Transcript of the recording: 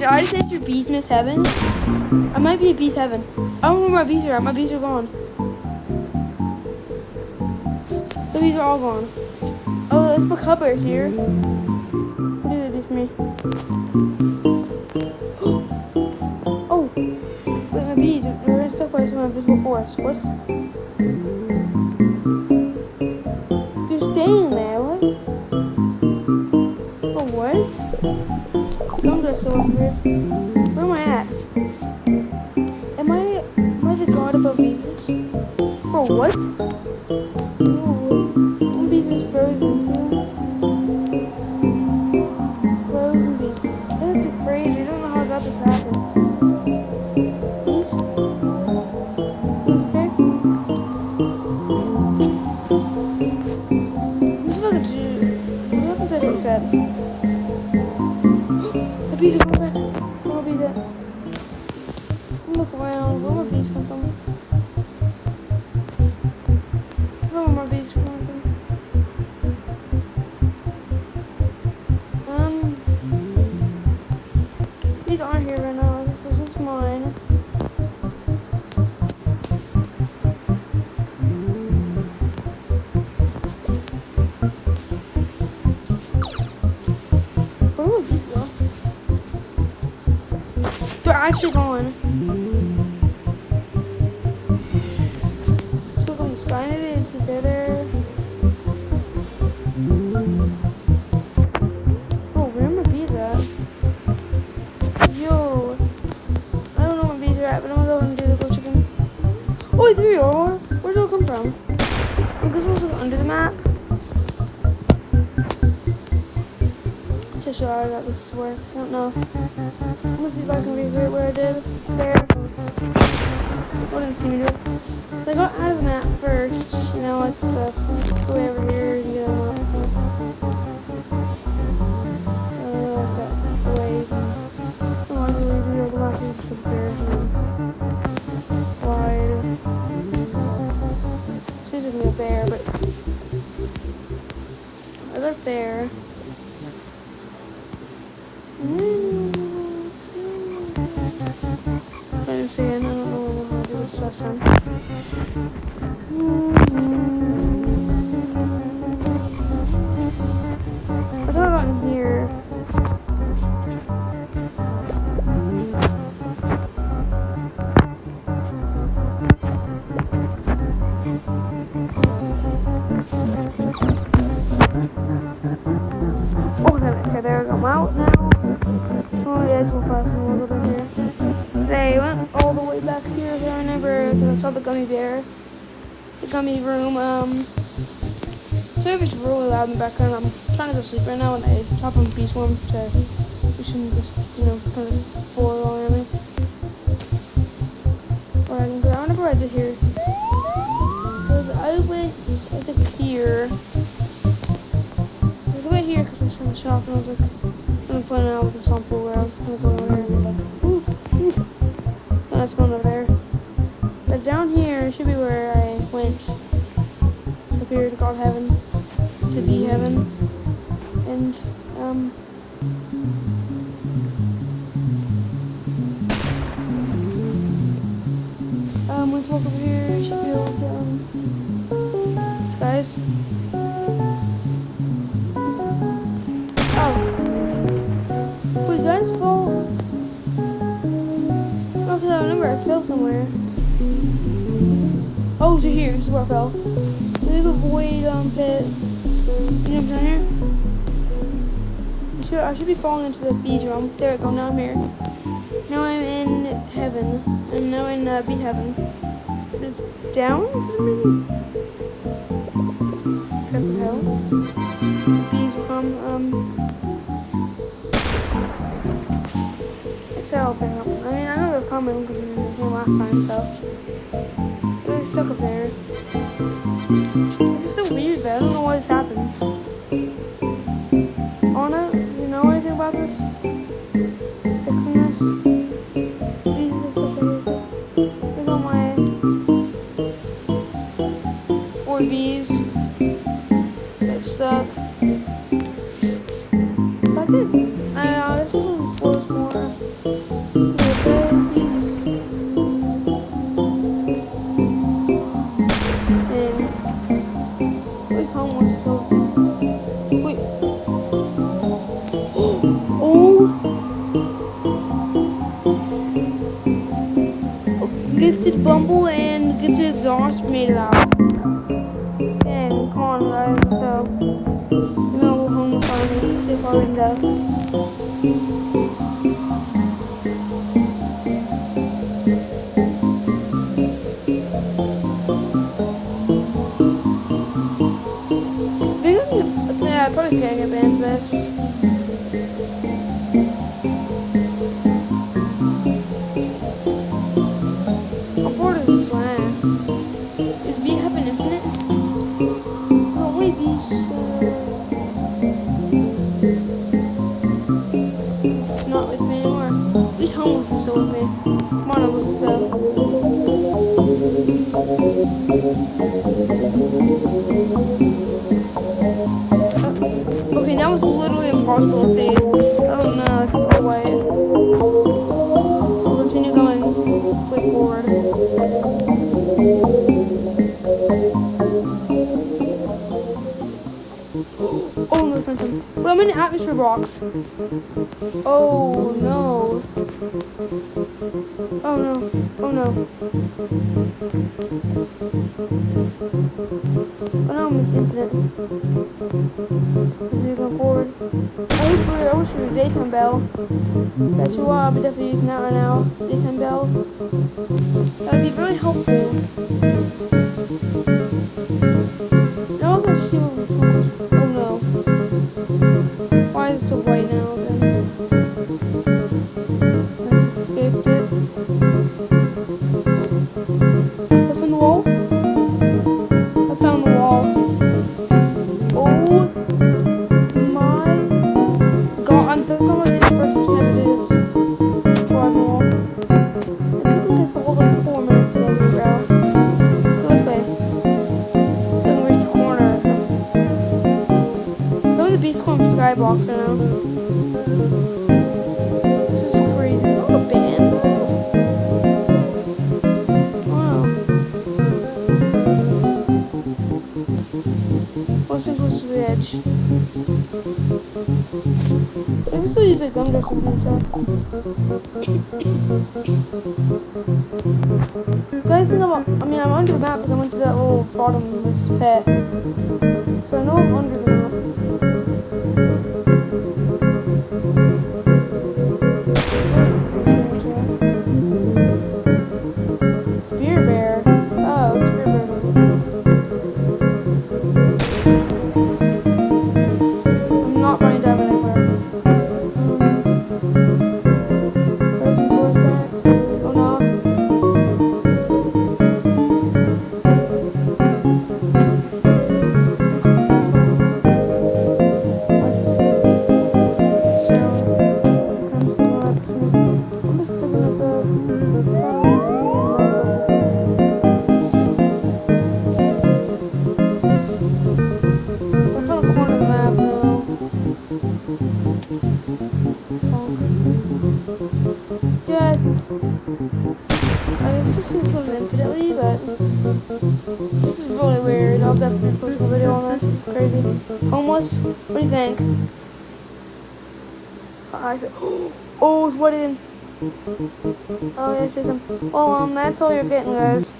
Did I just enter Beesmith Heaven? I might be at Bees Heaven. I don't know where my bees are at. My bees are gone. The bees are all gone. Oh, it's my cupboards here. What did it do for me? Oh, wait, my bees. They're stuck by some invisible force. What's... They're staying there. What? Oh, what? Gums are so weird. Where am I at? Am I the god above bees? Bro, what? Oh, bees is frozen too. Frozen bees. That's crazy. I don't know how I got this happen. Bees? Bees okay? Let's look at you. What happens if I fix that? The bees are coming back. I'll be there. Look around. Where my bees come from? Where my bees come from? These aren't here right now. This is mine. Where would these go? They're actually gone. Let's look on the sky and it's there. Oh, where are my bees at? Yo. I don't know where my bees are at, but I'm gonna go and do the glow chicken. Oh, there you are. Where'd it all come from? I guess it was under the map. Just sure I got this to work. I don't know. I'm gonna see if I can recreate where I did. There. Oh, didn't see me do it. So I got out of the map first. You know, like the way over here. You know, that way. Oh, I really do the map is there. Wide. She's gonna be up there, but I got there. I didn't see it. I don't know what I'm gonna do this last time. I thought I got in here. Oh, okay, there we go. I'm out now. Oh, yeah, it's more fast than a little bit here. They went all the way back here. I remember because I saw the gummy bear. The gummy room. So if it's really loud in the background, I'm trying to go to sleep right now and I hop on Beast One so we shouldn't just, you know, kind of fool along around me. Or I can go. I wonder what I did here. Because I went, I think, here. I went here because I was in the shop and I was like, I'm going to play now with the song pool where I was going to go over there and be like, ooh, ooh. So that's going over there. But down here should be where I went. Up here to God Heaven. To be heaven. And, let's walk over here. Should be like, skies. Oh. Wait, did I just fall? Oh, because I remember I fell somewhere. Oh, so here. This is where I fell. Leave a void pit. You know what's down here? I should be falling into the bees room. There we go. Now I'm here. Now I'm in heaven. And now in bee heaven. It's down for some reason? That's what hell. Bees will come, Excel thing. I mean, I know they're coming because we were here last time, so. They're stuck up there. This is so weird, though. I don't know why this happens. Anna, you know anything about this? Fixing this? These are the stuff there's all my Orbeez. They're stuck. Is that good? I don't know, this doesn't explode more. made it out. Dang, come on, guys, let's go. You know, we'll home farming, see if I can go. Yeah, I probably can't get banned for this. How far does this last? Is B Heaven infinite? Oh wait, B's it's not with me anymore. At least Homeless is still with me. Come on, Homeless, let's go. Okay, now it's literally impossible to see. Oh no, it's all white. I'll continue going way forward. Oh no, something. Wait, I'm in the atmosphere box. Oh no. Oh no. Oh no. Oh no, I'm Miss Infinite. Continue going forward. I wish it was Daytime Bell. That's who I'll be definitely using that right now. Daytime Bell. That would be very helpful. Now I'm going to see what. Oh no. Why is it so white now then? I just escaped it. I found the wall. I found the wall. Oh my god, I'm gonna be the first person to ever do this. Destroy the wall. It took me this all like 4 minutes to get it, bro. Let's go this way. Let's go reach the corner. Look at the beast corn skybox right now. This is crazy. Is that a band? Wow. Close and close to the edge. I can still use a gum drift and stuff. Guys, I'm under the map because I went to that little bottom of this pit. So I know I'm under the map. Spear bear. Oh, spear bear doesn't. I'm not buying diamond anywhere. Frozen forest back. Oh no. This is going infinitely, but this is really weird. I'll definitely post a video on this. It's crazy. Homeless? What do you think? I said, oh, it's what in? Oh, yeah, I said something. Well, that's all you're getting, guys.